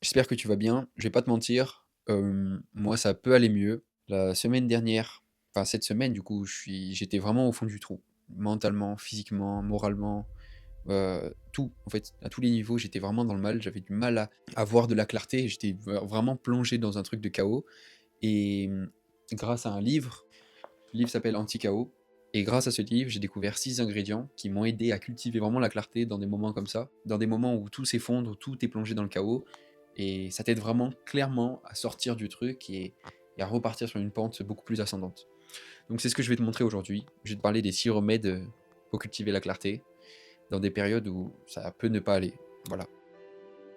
J'espère que tu vas bien. Je vais pas te mentir, moi ça peut aller mieux. La semaine dernière, enfin cette semaine du coup, j'étais vraiment au fond du trou. Mentalement, physiquement, moralement, tout en fait, à tous les niveaux, j'étais vraiment dans le mal. J'avais du mal à voir de la clarté, j'étais vraiment plongé dans un truc de chaos et grâce à un livre, le livre s'appelle Anti-Chaos et grâce à ce livre, j'ai découvert 6 ingrédients qui m'ont aidé à cultiver vraiment la clarté dans des moments comme ça, dans des moments où tout s'effondre, tout est plongé dans le chaos et ça t'aide vraiment clairement à sortir du truc et à repartir sur une pente beaucoup plus ascendante. Donc c'est ce que je vais te montrer aujourd'hui. Je vais te parler des 6 remèdes pour cultiver la clarté dans des périodes où ça peut ne pas aller. Voilà.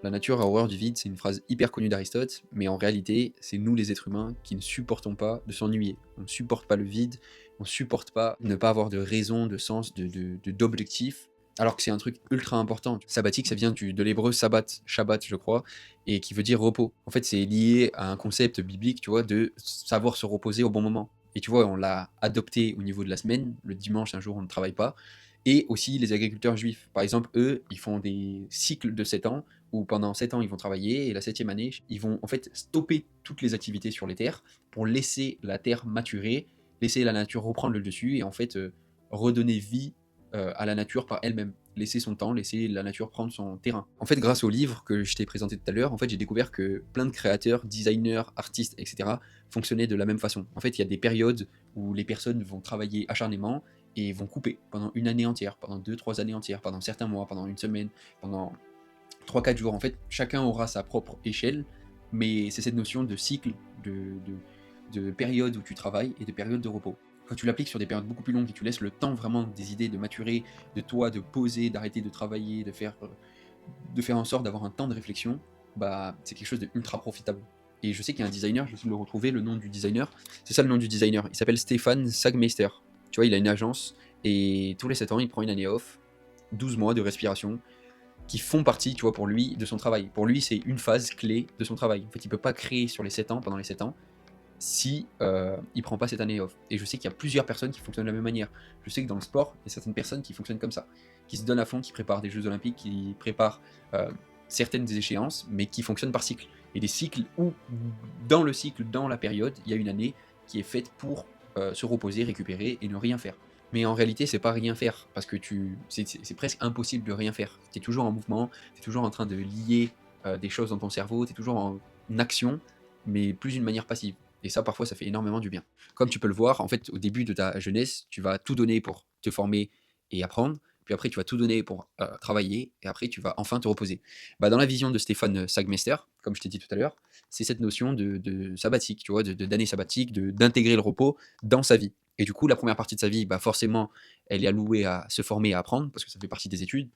La nature a horreur du vide, c'est une phrase hyper connue d'Aristote, mais en réalité, c'est nous les êtres humains qui ne supportons pas de s'ennuyer. On ne supporte pas le vide, on ne supporte pas ne pas avoir de raison, de sens, d'objectif, alors que c'est un truc ultra important. Sabbatique, ça vient de l'hébreu sabbat, Shabbat, je crois, et qui veut dire repos. En fait, c'est lié à un concept biblique, tu vois, de savoir se reposer au bon moment. Et tu vois, on l'a adopté au niveau de la semaine. Le dimanche, un jour, on ne travaille pas. Et aussi les agriculteurs juifs. Par exemple, eux, ils font des cycles de 7 ans où pendant 7 ans, ils vont travailler et la septième année, ils vont en fait stopper toutes les activités sur les terres pour laisser la terre maturer, laisser la nature reprendre le dessus et en fait redonner vie à la nature par elle-même. Laisser son temps, laisser la nature prendre son terrain. En fait, grâce au livre que je t'ai présenté tout à l'heure, en fait, j'ai découvert que plein de créateurs, designers, artistes, etc. fonctionnaient de la même façon. En fait, il y a des périodes où les personnes vont travailler acharnément et vont couper pendant une année entière, pendant 2, 3 années entières, pendant certains mois, pendant une semaine, pendant 3, 4 jours. En fait, chacun aura sa propre échelle, mais c'est cette notion de cycle, de période où tu travailles et de période de repos. Quand tu l'appliques sur des périodes beaucoup plus longues et tu laisses le temps vraiment des idées de maturer, de toi de poser, d'arrêter de travailler, de faire en sorte d'avoir un temps de réflexion, bah c'est quelque chose de ultra profitable. Et je sais qu'il y a un designer, je vais essayer de le retrouver, le nom du designer. C'est ça le nom du designer. Il s'appelle Stéphane Sagmeister. Tu vois, il a une agence et tous les 7 ans, il prend une année off, 12 mois de respiration, qui font partie, tu vois, pour lui, de son travail. Pour lui, c'est une phase clé de son travail. En fait, il peut pas créer sur les 7 ans, pendant les 7 ans, si il prend pas cette année off. Et je sais qu'il y a plusieurs personnes qui fonctionnent de la même manière. Je sais que dans le sport, il y a certaines personnes qui fonctionnent comme ça, qui se donnent à fond, qui préparent des Jeux Olympiques, qui préparent euh, certaines des échéances, mais qui fonctionnent par cycle. Et des cycles où, dans le cycle, dans la période, il y a une année qui est faite pour se reposer, récupérer et ne rien faire. Mais en réalité, c'est pas rien faire, parce que c'est presque impossible de rien faire. Tu es toujours en mouvement, tu es toujours en train de lier des choses dans ton cerveau, tu es toujours en action, mais plus d'une manière passive. Et ça, parfois, ça fait énormément du bien. Comme tu peux le voir, en fait, au début de ta jeunesse, tu vas tout donner pour te former et apprendre, puis après, tu vas tout donner pour travailler, et après, tu vas enfin te reposer. Bah, dans la vision de Stéphane Sagmeister, comme je t'ai dit tout à l'heure, c'est cette notion de sabbatique, tu vois, d'année sabbatique, d'intégrer le repos dans sa vie. Et du coup, la première partie de sa vie, bah forcément, elle est allouée à se former et à apprendre, parce que ça fait partie des études.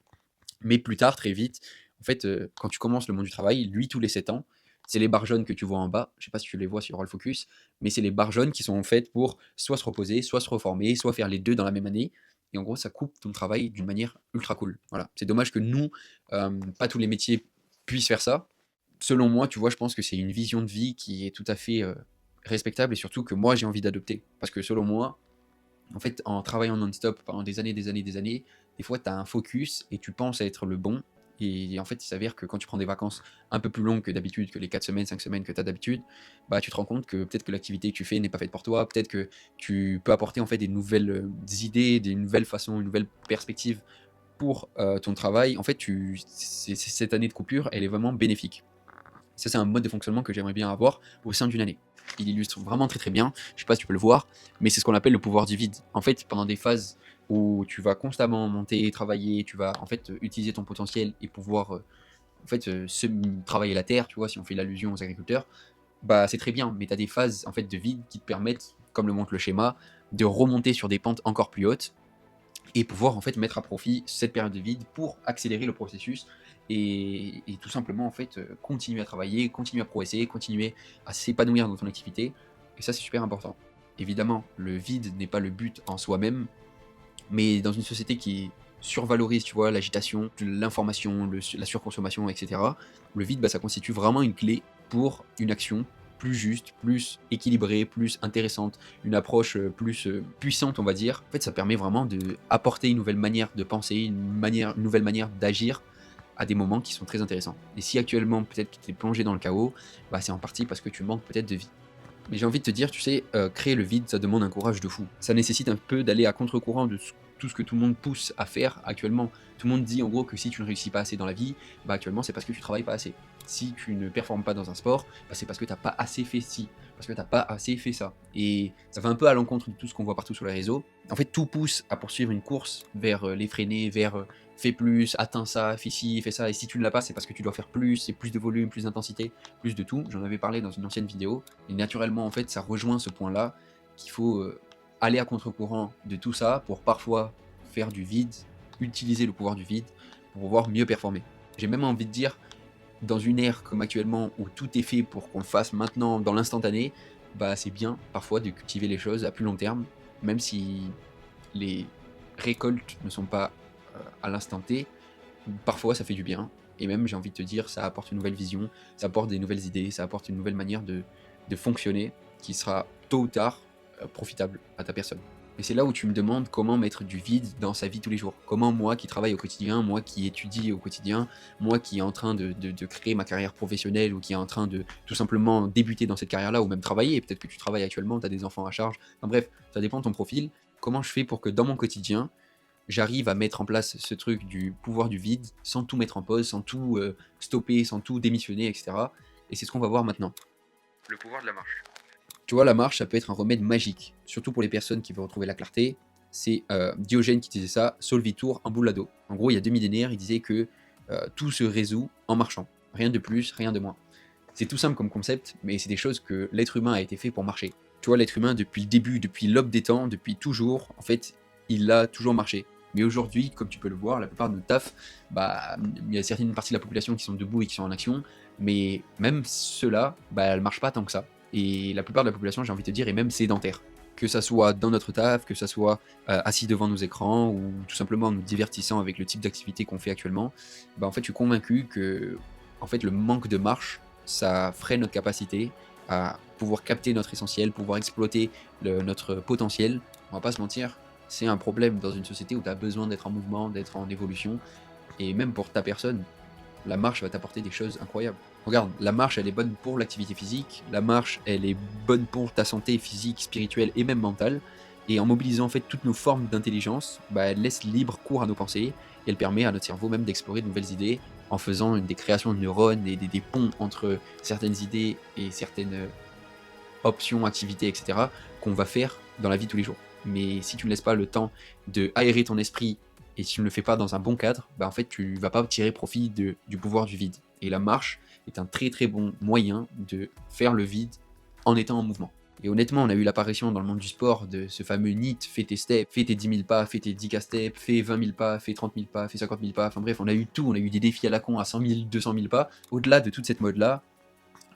Mais plus tard, très vite, en fait, quand tu commences le monde du travail, lui, tous les 7 ans, c'est les barres jaunes que tu vois en bas. Je sais pas si tu les vois sur Roll Focus, mais c'est les barres jaunes qui sont faites pour soit se reposer, soit se reformer, soit faire les deux dans la même année. Et en gros, ça coupe ton travail d'une manière ultra cool. Voilà. C'est dommage que nous, pas tous les métiers puissent faire ça. Selon moi, tu vois, je pense que c'est une vision de vie qui est tout à fait respectable et surtout que moi, j'ai envie d'adopter. Parce que selon moi, en fait, en travaillant non-stop pendant des années, des années, des années, des fois, tu as un focus et tu penses à être le bon. Et en fait, il s'avère que quand tu prends des vacances un peu plus longues que d'habitude, que les 4 semaines, 5 semaines que tu as d'habitude, bah, tu te rends compte que peut-être que l'activité que tu fais n'est pas faite pour toi, peut-être que tu peux apporter en fait des nouvelles idées, des nouvelles façons, une nouvelle perspective pour ton travail. En fait, cette année de coupure, elle est vraiment bénéfique. Ça, c'est un mode de fonctionnement que j'aimerais bien avoir au sein d'une année. Il illustre vraiment très très bien, je sais pas si tu peux le voir, mais c'est ce qu'on appelle le pouvoir du vide. En fait, pendant des phases où tu vas constamment monter, travailler, tu vas en fait utiliser ton potentiel et pouvoir travailler la terre, tu vois, si on fait l'allusion aux agriculteurs, bah c'est très bien, mais tu as des phases en fait de vide qui te permettent, comme le montre le schéma, de remonter sur des pentes encore plus hautes et pouvoir en fait mettre à profit cette période de vide pour accélérer le processus et tout simplement en fait continuer à travailler, continuer à progresser, continuer à s'épanouir dans ton activité et ça c'est super important. Évidemment, le vide n'est pas le but en soi-même, mais dans une société qui survalorise, tu vois, l'agitation, l'information, la surconsommation, etc., le vide, bah, ça constitue vraiment une clé pour une action plus juste, plus équilibrée, plus intéressante, une approche plus puissante, on va dire. En fait, ça permet vraiment d'apporter une nouvelle manière de penser, une nouvelle manière d'agir à des moments qui sont très intéressants. Et si actuellement, peut-être que tu es plongé dans le chaos, bah, c'est en partie parce que tu manques peut-être de vie. Mais j'ai envie de te dire, tu sais, créer le vide, ça demande un courage de fou. Ça nécessite un peu d'aller à contre-courant de tout ce que tout le monde pousse à faire actuellement. Tout le monde dit en gros que si tu ne réussis pas assez dans la vie, bah actuellement c'est parce que tu travailles pas assez. Si tu ne performes pas dans un sport, bah c'est parce que tu n'as pas assez fait ci, parce que tu n'as pas assez fait ça. Et ça va un peu à l'encontre de tout ce qu'on voit partout sur les réseaux. En fait, tout pousse à poursuivre une course vers l'effréné, vers fais plus, atteins ça, fais ci, fais ça. Et si tu ne l'as pas, c'est parce que tu dois faire plus, c'est plus de volume, plus d'intensité, plus de tout. J'en avais parlé dans une ancienne vidéo. Et naturellement, en fait, ça rejoint ce point-là qu'il faut aller à contre-courant de tout ça pour parfois faire du vide, utiliser le pouvoir du vide pour pouvoir mieux performer. J'ai même envie de dire, dans une ère comme actuellement où tout est fait pour qu'on le fasse maintenant, dans l'instantané, bah c'est bien parfois de cultiver les choses à plus long terme, même si les récoltes ne sont pas à l'instant T, parfois ça fait du bien. Et même, j'ai envie de te dire, ça apporte une nouvelle vision, ça apporte des nouvelles idées, ça apporte une nouvelle manière de fonctionner qui sera tôt ou tard profitable à ta personne. Et c'est là où tu me demandes comment mettre du vide dans sa vie tous les jours. Comment moi qui travaille au quotidien, moi qui étudie au quotidien, moi qui est en train de créer ma carrière professionnelle ou qui est en train de tout simplement débuter dans cette carrière-là ou même travailler, peut-être que tu travailles actuellement, tu as des enfants à charge, enfin bref, ça dépend de ton profil. Comment je fais pour que dans mon quotidien, j'arrive à mettre en place ce truc du pouvoir du vide sans tout mettre en pause, sans tout stopper, sans tout démissionner, etc. Et c'est ce qu'on va voir maintenant. Le pouvoir de la marche. Tu vois, la marche, ça peut être un remède magique, surtout pour les personnes qui veulent retrouver la clarté. C'est Diogène qui disait ça, solvitur ambulado. En gros, il y a 2 millénaires, il disait que tout se résout en marchant. Rien de plus, rien de moins. C'est tout simple comme concept, mais c'est des choses que l'être humain a été fait pour marcher. Tu vois, l'être humain, depuis le début, depuis l'aube des temps, depuis toujours, en fait, il a toujours marché. Mais aujourd'hui, comme tu peux le voir, la plupart de nos tafs, bah, il y a certaines parties de la population qui sont debout et qui sont en action, mais même ceux-là, bah, elles marchent pas tant que ça. Et la plupart de la population, j'ai envie de te dire, est même sédentaire. Que ça soit dans notre taf, que ça soit assis devant nos écrans, ou tout simplement en nous divertissant avec le type d'activité qu'on fait actuellement, bah, en fait, je suis convaincu que en fait, le manque de marche, ça freine notre capacité à pouvoir capter notre essentiel, pouvoir exploiter notre potentiel. On va pas se mentir, c'est un problème dans une société où tu as besoin d'être en mouvement, d'être en évolution. Et même pour ta personne, la marche va t'apporter des choses incroyables. Regarde, la marche, elle est bonne pour l'activité physique, la marche, elle est bonne pour ta santé physique, spirituelle et même mentale. Et en mobilisant en fait toutes nos formes d'intelligence, bah, elle laisse libre cours à nos pensées et elle permet à notre cerveau même d'explorer de nouvelles idées en faisant des créations de neurones, des ponts entre certaines idées et certaines options, activités, etc. qu'on va faire dans la vie de tous les jours. Mais si tu ne laisses pas le temps de aérer ton esprit et si tu ne le fais pas dans un bon cadre, bah en fait tu vas pas tirer profit du pouvoir du vide. Et la marche est un très très bon moyen de faire le vide en étant en mouvement. Et honnêtement, on a eu l'apparition dans le monde du sport de ce fameux NEAT, fais tes steps, fais tes 10 000 pas, fais tes 10K steps, fais 20 000 pas, fais 30 000 pas, fais 50 000 pas, enfin bref, on a eu tout, on a eu des défis à la con à 100 000, 200 000 pas. Au-delà de toute cette mode-là,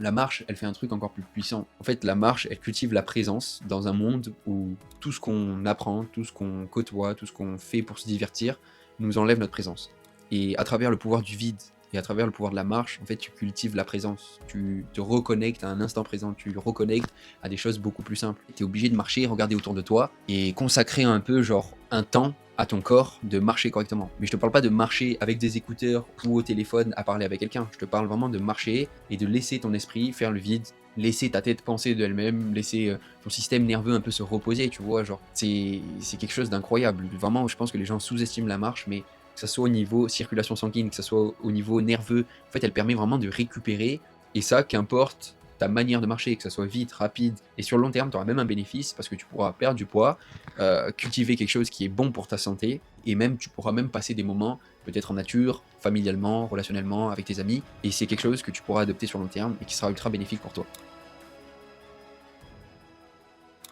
la marche, elle fait un truc encore plus puissant. En fait, la marche, elle cultive la présence dans un monde où tout ce qu'on apprend, tout ce qu'on côtoie, tout ce qu'on fait pour se divertir, nous enlève notre présence. Et à travers le pouvoir du vide et à travers le pouvoir de la marche, en fait, tu cultives la présence. Tu te reconnectes à un instant présent, tu reconnectes à des choses beaucoup plus simples. Tu es obligé de marcher, regarder autour de toi et consacrer un peu, genre, un temps à ton corps de marcher correctement. Mais je te parle pas de marcher avec des écouteurs ou au téléphone à parler avec quelqu'un. Je te parle vraiment de marcher et de laisser ton esprit faire le vide, laisser ta tête penser d'elle-même, laisser ton système nerveux un peu se reposer, tu vois, genre c'est quelque chose d'incroyable. Vraiment, je pense que les gens sous-estiment la marche, mais que ce soit au niveau circulation sanguine, que ce soit au niveau nerveux, en fait, elle permet vraiment de récupérer. Et ça, qu'importe ta manière de marcher, que ça soit vite, rapide, et sur le long terme, tu auras même un bénéfice parce que tu pourras perdre du poids, cultiver quelque chose qui est bon pour ta santé, et même tu pourras même passer des moments, peut-être en nature, familialement, relationnellement, avec tes amis, et c'est quelque chose que tu pourras adopter sur le long terme et qui sera ultra bénéfique pour toi.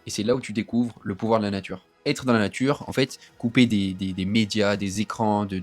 Et c'est là où tu découvres le pouvoir de la nature. Être dans la nature, en fait, couper des médias, des écrans, de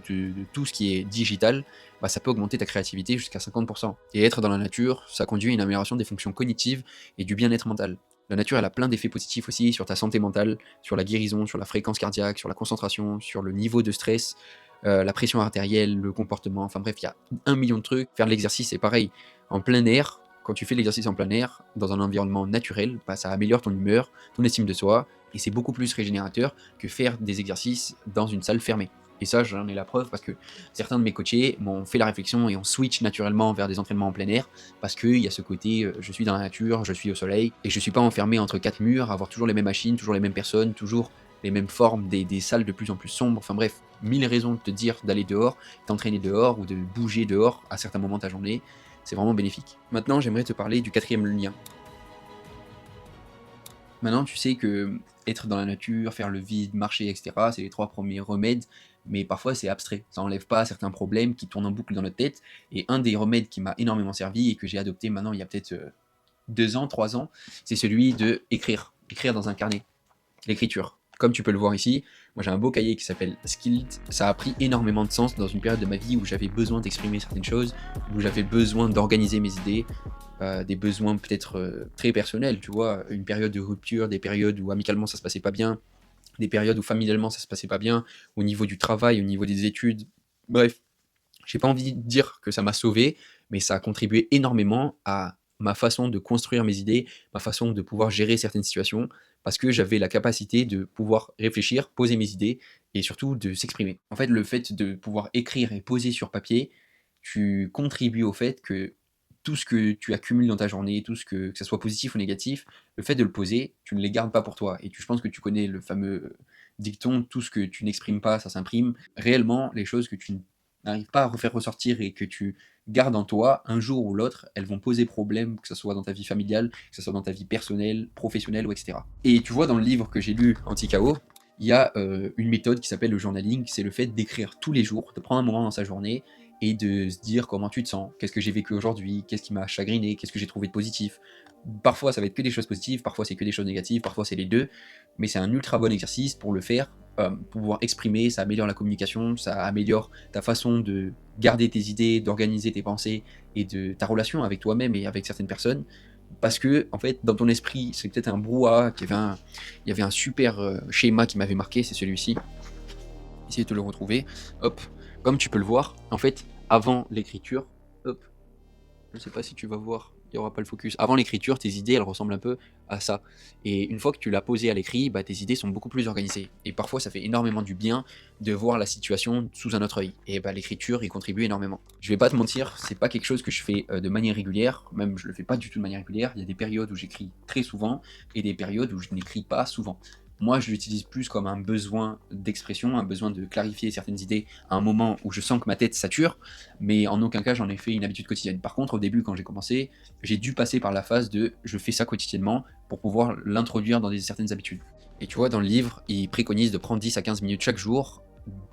tout ce qui est digital, bah, ça peut augmenter ta créativité jusqu'à 50%. Et être dans la nature, ça conduit à une amélioration des fonctions cognitives et du bien-être mental. La nature, elle a plein d'effets positifs aussi sur ta santé mentale, sur la guérison, sur la fréquence cardiaque, sur la concentration, sur le niveau de stress, la pression artérielle, le comportement, enfin bref, il y a 1 million de trucs. Faire de l'exercice, c'est pareil. En plein air, quand tu fais l'exercice en plein air, dans un environnement naturel, bah, ça améliore ton humeur, ton estime de soi, et c'est beaucoup plus régénérateur que faire des exercices dans une salle fermée. Et ça, j'en ai la preuve parce que certains de mes coachés m'ont fait la réflexion et on switch naturellement vers des entraînements en plein air parce qu'il y a ce côté, je suis dans la nature, je suis au soleil et je suis pas enfermé entre 4 murs, à avoir toujours les mêmes machines, toujours les mêmes personnes, toujours les mêmes formes, des salles de plus en plus sombres. Enfin bref, 1000 raisons de te dire d'aller dehors, t'entraîner dehors ou de bouger dehors à certains moments de ta journée. C'est vraiment bénéfique. Maintenant, j'aimerais te parler du quatrième lien. Maintenant, tu sais que être dans la nature, faire le vide, marcher, et cetera, c'est les 3 premiers remèdes, mais parfois c'est abstrait. Ça enlève pas certains problèmes qui tournent en boucle dans notre tête et un des remèdes qui m'a énormément servi et que j'ai adopté maintenant il y a peut-être, 2 ans, 3 ans, c'est celui de écrire. Écrire dans un carnet. L'écriture. Comme tu peux le voir ici, moi j'ai un beau cahier qui s'appelle Skilled. Ça a pris énormément de sens dans une période de ma vie où j'avais besoin d'exprimer certaines choses, où j'avais besoin d'organiser mes idées, des besoins peut-être très personnels, tu vois, une période de rupture, des périodes où amicalement ça se passait pas bien, des périodes où familialement ça se passait pas bien, au niveau du travail, au niveau des études. Bref, j'ai pas envie de dire que ça m'a sauvé, mais ça a contribué énormément à ma façon de construire mes idées, ma façon de pouvoir gérer certaines situations, parce que j'avais la capacité de pouvoir réfléchir, poser mes idées et surtout de s'exprimer. En fait, le fait de pouvoir écrire et poser sur papier, tu contribues au fait que tout ce que tu accumules dans ta journée, que ça soit positif ou négatif, le fait de le poser, tu ne les gardes pas pour toi. Et je pense que tu connais le fameux dicton, tout ce que tu n'exprimes pas, ça s'imprime. Réellement, les choses que tu n'arrives pas à refaire ressortir et que tu gardes en toi, un jour ou l'autre, elles vont poser problème, que ce soit dans ta vie familiale, que ce soit dans ta vie personnelle, professionnelle, ou etc. Et tu vois, dans le livre que j'ai lu, Anti-Chaos, il y a une méthode qui s'appelle le journaling, c'est le fait d'écrire tous les jours, de prendre un moment dans sa journée et de se dire comment tu te sens, qu'est-ce que j'ai vécu aujourd'hui, qu'est-ce qui m'a chagriné, qu'est-ce que j'ai trouvé de positif. Parfois ça va être que des choses positives, parfois c'est que des choses négatives, parfois c'est les deux, mais c'est un ultra bon exercice pour le faire, pour pouvoir exprimer, ça améliore la communication, ça améliore ta façon de garder tes idées, d'organiser tes pensées et de ta relation avec toi-même et avec certaines personnes. Parce que, en fait, dans ton esprit, c'est peut-être un brouhaha, il y avait un super schéma qui m'avait marqué, c'est celui-ci. Essayer de te le retrouver. Hop, comme tu peux le voir, en fait, avant l'écriture, hop, je sais pas si tu vas voir, il y aura pas le focus. Avant l'écriture, tes idées, elles ressemblent un peu à ça. Et une fois que tu l'as posé à l'écrit, bah, tes idées sont beaucoup plus organisées. Et parfois, ça fait énormément du bien de voir la situation sous un autre œil. Et bah, l'écriture y contribue énormément. Je vais pas te mentir, c'est pas quelque chose que je fais de manière régulière. Même, je le fais pas du tout de manière régulière. Il y a des périodes où j'écris très souvent et des périodes où je n'écris pas souvent. Moi, je l'utilise plus comme un besoin d'expression, un besoin de clarifier certaines idées à un moment où je sens que ma tête sature, mais en aucun cas j'en ai fait une habitude quotidienne. Par contre, au début, quand j'ai commencé, j'ai dû passer par la phase de je fais ça quotidiennement pour pouvoir l'introduire dans certaines habitudes. Et tu vois, dans le livre, il préconise de prendre 10 à 15 minutes chaque jour,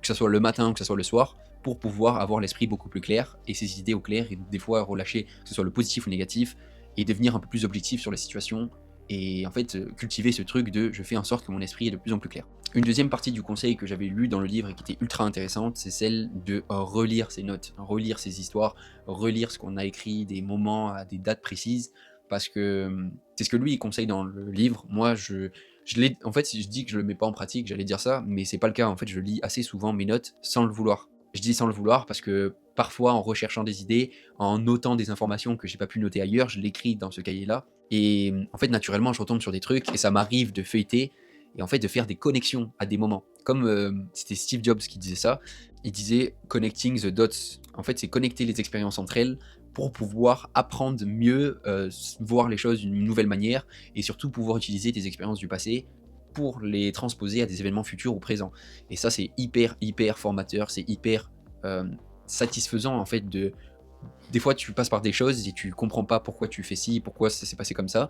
que ce soit le matin ou que ce soit le soir, pour pouvoir avoir l'esprit beaucoup plus clair et ses idées au clair, et des fois relâcher, que ce soit le positif ou le négatif, et devenir un peu plus objectif sur la situation, et en fait cultiver ce truc de je fais en sorte que mon esprit est de plus en plus clair. Une deuxième partie du conseil que j'avais lu dans le livre et qui était ultra intéressante, c'est celle de relire ses notes, relire ses histoires, relire ce qu'on a écrit, des moments à des dates précises, parce que c'est ce que lui il conseille dans le livre. Moi, en fait, si je dis que je le mets pas en pratique, j'allais dire ça, mais c'est pas le cas. En fait, je lis assez souvent mes notes sans le vouloir. Je dis sans le vouloir parce que parfois, en recherchant des idées, en notant des informations que j'ai pas pu noter ailleurs, je l'écris dans ce cahier-là. Et en fait, naturellement, je retombe sur des trucs et ça m'arrive de feuilleter et en fait de faire des connexions à des moments. Comme c'était Steve Jobs qui disait ça, il disait connecting the dots. En fait, c'est connecter les expériences entre elles pour pouvoir apprendre mieux, voir les choses d'une nouvelle manière et surtout pouvoir utiliser tes expériences du passé pour les transposer à des événements futurs ou présents. Et ça, c'est hyper, hyper formateur, c'est hyper satisfaisant en fait de des fois tu passes par des choses et tu comprends pas pourquoi tu fais ci, pourquoi ça s'est passé comme ça,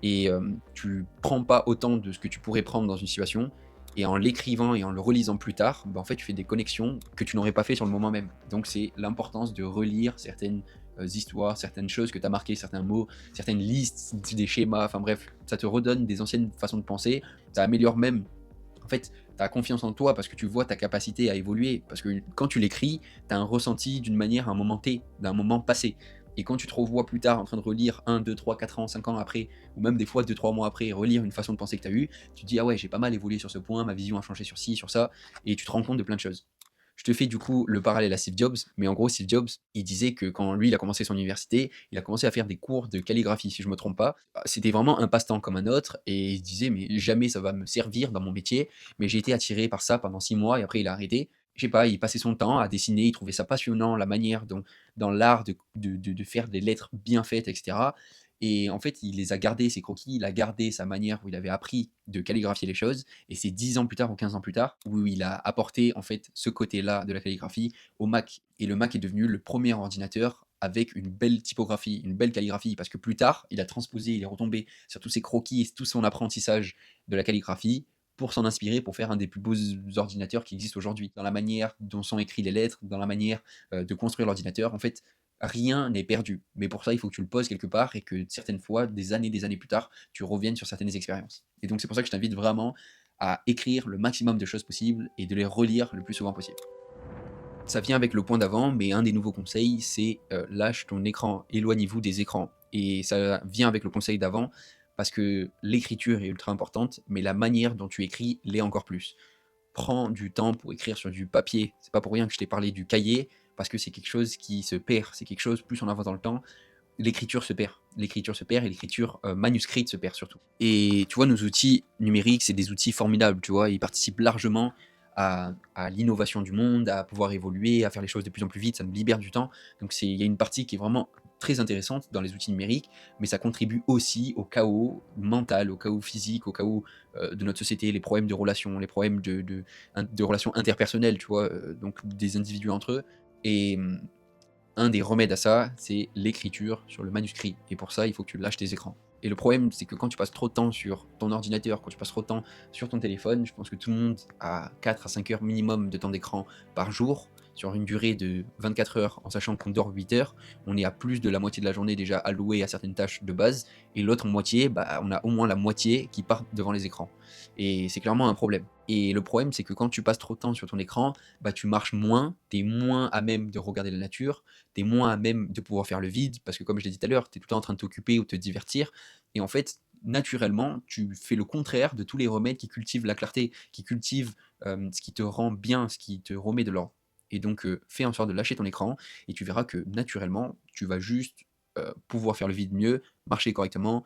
et tu prends pas autant de ce que tu pourrais prendre dans une situation, et en l'écrivant et en le relisant plus tard, bah, en fait tu fais des connexions que tu n'aurais pas fait sur le moment même. Donc c'est l'importance de relire certaines histoires, certaines choses que tu as marquées, certains mots, certaines listes, des schémas, enfin bref, ça te redonne des anciennes façons de penser, ça améliore même en fait, tu as confiance en toi parce que tu vois ta capacité à évoluer. Parce que quand tu l'écris, tu as un ressenti d'une manière à un moment T, d'un moment passé. Et quand tu te revois plus tard en train de relire 1, 2, 3, 4 ans, 5 ans après, ou même des fois 2, 3 mois après, relire une façon de penser que tu as eue, tu te dis ah ouais, j'ai pas mal évolué sur ce point, ma vision a changé sur ci, sur ça, et tu te rends compte de plein de choses. Je te fais du coup le parallèle à Steve Jobs, mais en gros, Steve Jobs, il disait que quand lui, il a commencé son université, il a commencé à faire des cours de calligraphie, si je me trompe pas. C'était vraiment un passe-temps comme un autre, et il se disait, mais jamais ça va me servir dans mon métier, mais j'ai été attiré par ça pendant 6 mois, et après il a arrêté. je sais pas, il passait son temps à dessiner, il trouvait ça passionnant, la manière dont dans l'art de faire des lettres bien faites et cetera et en fait, il les a gardés, ses croquis, il a gardé sa manière où il avait appris de calligraphier les choses et c'est 10 ans plus tard ou 15 ans plus tard, où il a apporté, en fait, ce côté-là de la calligraphie au Mac et le Mac est devenu le premier ordinateur avec une belle typographie, une belle calligraphie parce que plus tard, il a transposé, il est retombé sur tous ses croquis et tout son apprentissage de la calligraphie pour s'en inspirer, pour faire un des plus beaux ordinateurs qui existent aujourd'hui. Dans la manière dont sont écrites les lettres, dans la manière de construire l'ordinateur, en fait, rien n'est perdu. Mais pour ça, il faut que tu le poses quelque part et que certaines fois, des années plus tard, tu reviennes sur certaines expériences. Et donc c'est pour ça que je t'invite vraiment à écrire le maximum de choses possibles et de les relire le plus souvent possible. Ça vient avec le point d'avant, mais un des nouveaux conseils, c'est lâche ton écran, éloignez-vous des écrans. Et ça vient avec le conseil d'avant, parce que l'écriture est ultra importante, mais la manière dont tu écris l'est encore plus. Prends du temps pour écrire sur du papier. C'est pas pour rien que je t'ai parlé du cahier, parce que c'est quelque chose qui se perd. C'est quelque chose, plus on avance dans le temps, l'écriture se perd. L'écriture se perd et l'écriture manuscrite se perd surtout. Et tu vois, nos outils numériques, c'est des outils formidables, tu vois, ils participent largement à l'innovation du monde, à pouvoir évoluer, à faire les choses de plus en plus vite, ça nous libère du temps. Donc il y a une partie qui est vraiment très intéressante dans les outils numériques, mais ça contribue aussi au chaos mental, au chaos physique, au chaos de notre société, les problèmes de relations, les problèmes de relations interpersonnelles, tu vois, donc des individus entre eux. Et un des remèdes à ça, c'est l'écriture sur le manuscrit. Et pour ça, il faut que tu lâches tes écrans. Et le problème, c'est que quand tu passes trop de temps sur ton ordinateur, quand tu passes trop de temps sur ton téléphone, je pense que tout le monde a 4 à 5 heures minimum de temps d'écran par jour, sur une durée de 24 heures, en sachant qu'on dort 8 heures, on est à plus de la moitié de la journée déjà allouée à certaines tâches de base, et l'autre moitié, bah, on a au moins la moitié qui part devant les écrans. Et c'est clairement un problème. Et le problème, c'est que quand tu passes trop de temps sur ton écran, bah, tu marches moins, tu es moins à même de regarder la nature, tu es moins à même de pouvoir faire le vide, parce que comme je l'ai dit tout à l'heure, tu es tout le temps en train de t'occuper ou de te divertir, et en fait, naturellement, tu fais le contraire de tous les remèdes qui cultivent la clarté, qui cultivent ce qui te rend bien, ce qui te remet de l'ordre. Et donc, fais en sorte de lâcher ton écran, et tu verras que naturellement, tu vas juste pouvoir faire le vide mieux, marcher correctement,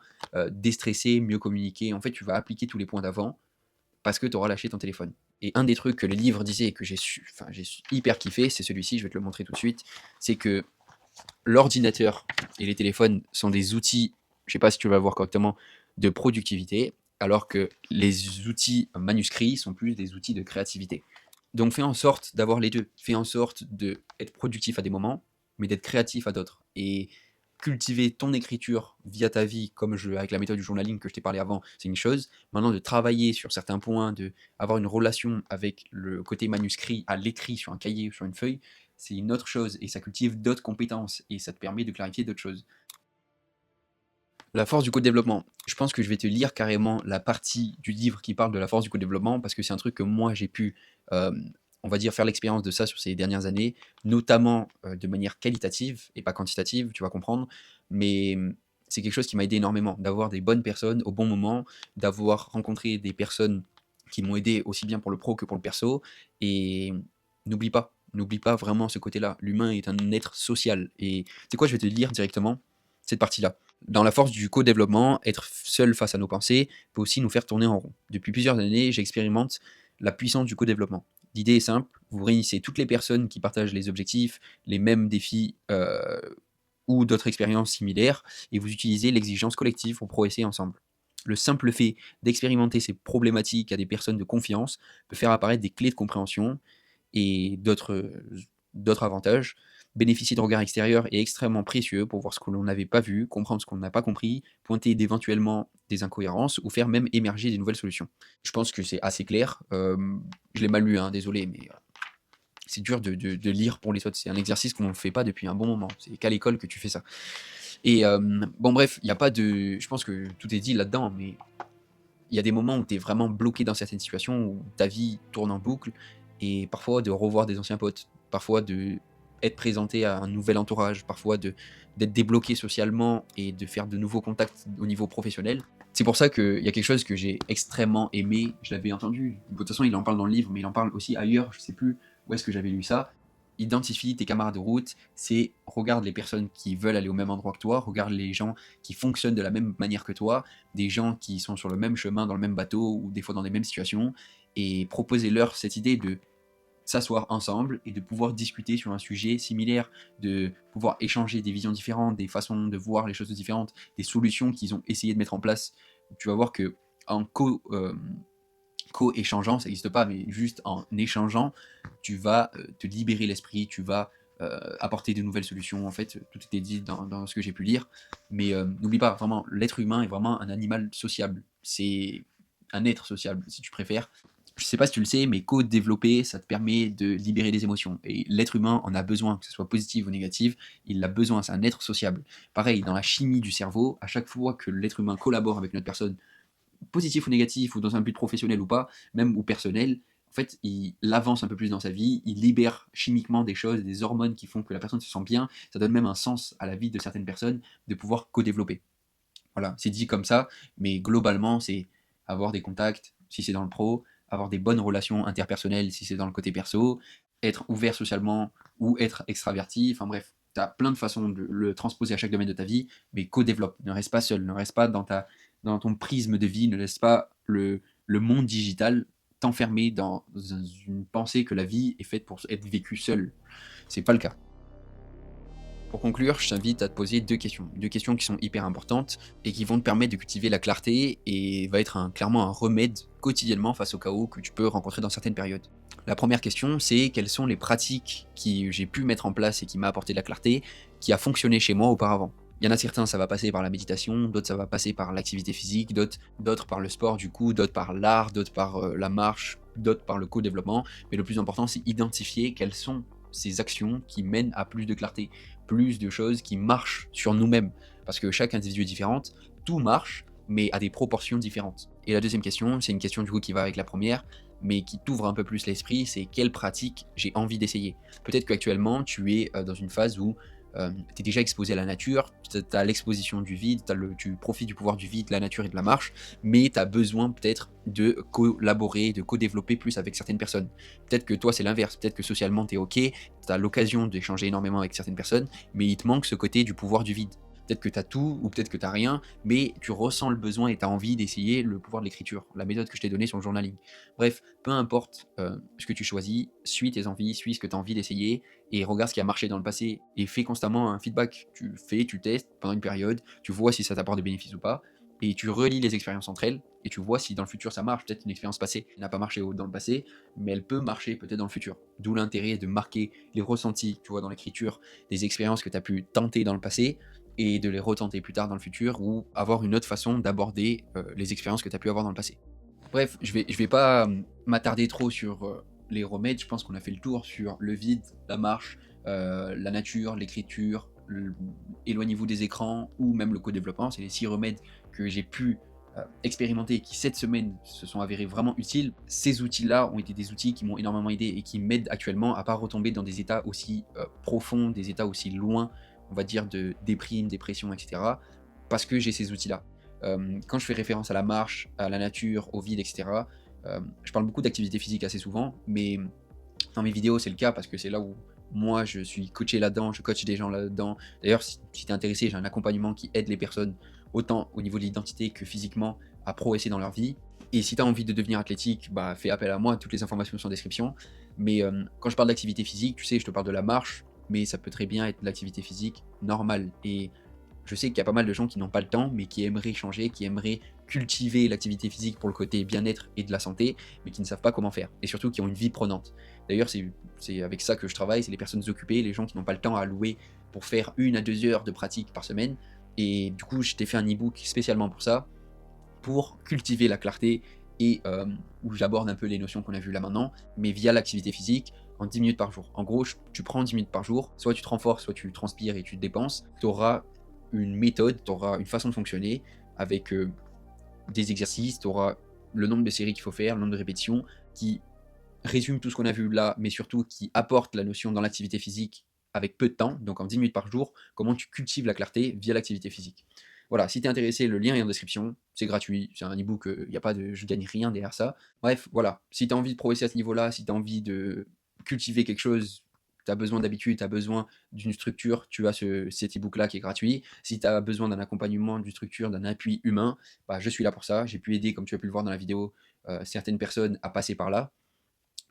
déstresser, mieux communiquer. En fait, tu vas appliquer tous les points d'avant parce que tu auras lâché ton téléphone. Et un des trucs que le livre disait et que j'ai hyper kiffé, c'est celui-ci, je vais te le montrer tout de suite, c'est que l'ordinateur et les téléphones sont des outils, je sais pas si tu vas le voir correctement, de productivité, alors que les outils manuscrits sont plus des outils de créativité. Donc fais en sorte d'avoir les deux. Fais en sorte d'être productif à des moments, mais d'être créatif à d'autres. Et cultiver ton écriture via ta vie, avec la méthode du journaling que je t'ai parlé avant, c'est une chose. Maintenant, de travailler sur certains points, d'avoir une relation avec le côté manuscrit à l'écrit sur un cahier ou sur une feuille, c'est une autre chose. Et ça cultive d'autres compétences et ça te permet de clarifier d'autres choses. La force du co-développement. Je pense que je vais te lire carrément la partie du livre qui parle de la force du co-développement parce que c'est un truc que moi j'ai pu, on va dire, faire l'expérience de ça sur ces dernières années, notamment de manière qualitative et pas quantitative, tu vas comprendre. Mais c'est quelque chose qui m'a aidé énormément, d'avoir des bonnes personnes au bon moment, d'avoir rencontré des personnes qui m'ont aidé aussi bien pour le pro que pour le perso. Et n'oublie pas vraiment ce côté-là. L'humain est un être social. Et c'est quoi, je vais te lire directement cette partie-là. Dans la force du co-développement, être seul face à nos pensées peut aussi nous faire tourner en rond. Depuis plusieurs années, j'expérimente la puissance du co-développement. L'idée est simple, vous réunissez toutes les personnes qui partagent les objectifs, les mêmes défis ou d'autres expériences similaires, et vous utilisez l'exigence collective pour progresser ensemble. Le simple fait d'expérimenter ces problématiques à des personnes de confiance peut faire apparaître des clés de compréhension et d'autres avantages. Bénéficier de regards extérieurs est extrêmement précieux pour voir ce que l'on n'avait pas vu, comprendre ce qu'on n'a pas compris, pointer d'éventuellement des incohérences ou faire même émerger des nouvelles solutions. Je pense que c'est assez clair. Je l'ai mal lu, hein, désolé, mais c'est dur de lire pour les autres. C'est un exercice qu'on ne fait pas depuis un bon moment. C'est qu'à l'école que tu fais ça. Et bon, bref, il n'y a pas de. Je pense que tout est dit là-dedans, mais il y a des moments où tu es vraiment bloqué dans certaines situations, où ta vie tourne en boucle, et parfois de revoir des anciens potes, parfois de être présenté à un nouvel entourage, parfois d'être débloqué socialement et de faire de nouveaux contacts au niveau professionnel. C'est pour ça qu'il y a quelque chose que j'ai extrêmement aimé, je l'avais entendu, de toute façon il en parle dans le livre, mais il en parle aussi ailleurs, je sais plus où est-ce que j'avais lu ça. Identifie tes camarades de route, c'est regarde les personnes qui veulent aller au même endroit que toi, regarde les gens qui fonctionnent de la même manière que toi, des gens qui sont sur le même chemin, dans le même bateau, ou des fois dans les mêmes situations, et proposez-leur cette idée de s'asseoir ensemble et de pouvoir discuter sur un sujet similaire, de pouvoir échanger des visions différentes, des façons de voir les choses différentes, des solutions qu'ils ont essayé de mettre en place. Tu vas voir que en co-échangeant, ça n'existe pas, mais juste en échangeant, tu vas te libérer l'esprit, tu vas apporter de nouvelles solutions. En fait, tout était dit dans ce que j'ai pu lire. Mais n'oublie pas, vraiment, l'être humain est vraiment un animal sociable. C'est un être sociable, si tu préfères. Je sais pas si tu le sais, mais co-développer, ça te permet de libérer des émotions. Et l'être humain en a besoin, que ce soit positif ou négatif, il a besoin, c'est un être sociable. Pareil, dans la chimie du cerveau, à chaque fois que l'être humain collabore avec une autre personne, positif ou négatif, ou dans un but professionnel ou pas, même ou personnel, en fait, il avance un peu plus dans sa vie, il libère chimiquement des choses, des hormones qui font que la personne se sent bien, ça donne même un sens à la vie de certaines personnes de pouvoir co-développer. Voilà, c'est dit comme ça, mais globalement, c'est avoir des contacts si c'est dans le pro, avoir des bonnes relations interpersonnelles si c'est dans le côté perso, être ouvert socialement ou être extraverti, enfin bref, tu as plein de façons de le transposer à chaque domaine de ta vie, mais co-développe, ne reste pas seul, ne reste pas dans ton prisme de vie, ne laisse pas le monde digital t'enfermer dans une pensée que la vie est faite pour être vécue seule. C'est pas le cas. Pour conclure, je t'invite à te poser deux questions qui sont hyper importantes et qui vont te permettre de cultiver la clarté et va être clairement un remède quotidiennement face au chaos que tu peux rencontrer dans certaines périodes. La première question, c'est quelles sont les pratiques que j'ai pu mettre en place et qui m'a apporté de la clarté, qui a fonctionné chez moi auparavant. Il y en a certains, ça va passer par la méditation, d'autres ça va passer par l'activité physique, d'autres par le sport du coup, d'autres par l'art, d'autres par la marche, d'autres par le co-développement. Mais le plus important, c'est identifier quelles sont ces actions qui mènent à plus de clarté, plus de choses qui marchent sur nous-mêmes. Parce que chaque individu est différente, tout marche, mais à des proportions différentes. Et la deuxième question, c'est une question du coup qui va avec la première, mais qui t'ouvre un peu plus l'esprit, c'est quelle pratique j'ai envie d'essayer. Peut-être qu'actuellement, tu es dans une phase où tu es déjà exposé à la nature, tu as l'exposition du vide, tu profites du pouvoir du vide, de la nature et de la marche, mais tu as besoin peut-être de collaborer, de co-développer plus avec certaines personnes. Peut-être que toi c'est l'inverse, peut-être que socialement tu es ok, tu as l'occasion d'échanger énormément avec certaines personnes, mais il te manque ce côté du pouvoir du vide. Peut-être que tu as tout ou peut-être que tu n'as rien, mais tu ressens le besoin et tu as envie d'essayer le pouvoir de l'écriture, la méthode que je t'ai donnée sur le journaling. Bref, peu importe ce que tu choisis, suis tes envies, suis ce que tu as envie d'essayer et regarde ce qui a marché dans le passé et fais constamment un feedback. Tu fais, tu testes pendant une période, tu vois si ça t'apporte des bénéfices ou pas et tu relis les expériences entre elles et tu vois si dans le futur ça marche. Peut-être une expérience passée n'a pas marché dans le passé, mais elle peut marcher peut-être dans le futur. D'où l'intérêt de marquer les ressentis, tu vois, dans l'écriture, des expériences que tu as pu tenter dans le passé et de les retenter plus tard dans le futur ou avoir une autre façon d'aborder les expériences que tu as pu avoir dans le passé. Bref, je vais pas m'attarder trop sur les remèdes. Je pense qu'on a fait le tour sur le vide, la marche, la nature, l'écriture, éloignez-vous des écrans ou même le co-développement. C'est les 6 remèdes que j'ai pu expérimenter et qui cette semaine se sont avérés vraiment utiles. Ces outils-là ont été des outils qui m'ont énormément aidé et qui m'aident actuellement à pas retomber dans des états aussi profonds, des états aussi loin, on va dire, de déprime, dépression, etc. Parce que j'ai ces outils-là. Quand je fais référence à la marche, à la nature, au vide, etc., je parle beaucoup d'activité physique assez souvent, mais dans mes vidéos, c'est le cas parce que c'est là où moi je suis coaché là-dedans, je coach des gens là-dedans. D'ailleurs, si tu es intéressé, j'ai un accompagnement qui aide les personnes autant au niveau de l'identité que physiquement à progresser dans leur vie. Et si tu as envie de devenir athlétique, bah, fais appel à moi, toutes les informations sont en description. Mais quand je parle d'activité physique, tu sais, je te parle de la marche, mais ça peut très bien être de l'activité physique normale. Et je sais qu'il y a pas mal de gens qui n'ont pas le temps, mais qui aimeraient changer, qui aimeraient cultiver l'activité physique pour le côté bien-être et de la santé, mais qui ne savent pas comment faire. Et surtout qui ont une vie prenante. D'ailleurs, c'est avec ça que je travaille, c'est les personnes occupées, les gens qui n'ont pas le temps à allouer pour faire 1 à 2 heures de pratique par semaine. Et du coup, je t'ai fait un e-book spécialement pour ça, pour cultiver la clarté et où j'aborde un peu les notions qu'on a vues là maintenant, mais via l'activité physique en 10 minutes par jour. En gros, tu prends 10 minutes par jour, soit tu te renforces, soit tu transpires et tu te dépenses. Tu auras une méthode, tu auras une façon de fonctionner avec des exercices, tu auras le nombre de séries qu'il faut faire, le nombre de répétitions, qui résume tout ce qu'on a vu là, mais surtout qui apporte la notion dans l'activité physique avec peu de temps, donc en 10 minutes par jour, comment tu cultives la clarté via l'activité physique. Voilà, si tu es intéressé, le lien est en description, c'est gratuit, c'est un e-book, y a pas de, je gagne rien derrière ça. Bref, voilà, si tu as envie de progresser à ce niveau-là, si tu as envie de cultiver quelque chose, tu as besoin d'habitude, tu as besoin d'une structure, tu as cet e-book-là qui est gratuit. Si tu as besoin d'un accompagnement, d'une structure, d'un appui humain, bah, je suis là pour ça. J'ai pu aider, comme tu as pu le voir dans la vidéo, certaines personnes à passer par là.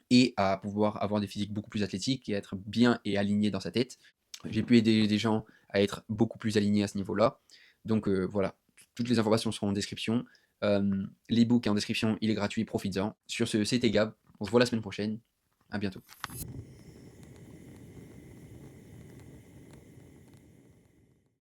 et à pouvoir avoir des physiques beaucoup plus athlétiques et être bien et aligné dans sa tête. J'ai pu aider des gens à être beaucoup plus alignés à ce niveau-là. Donc voilà, toutes les informations seront en description. L'e-book est en description, il est gratuit, profites-en. Sur ce, c'était Gab, on se voit la semaine prochaine, à bientôt.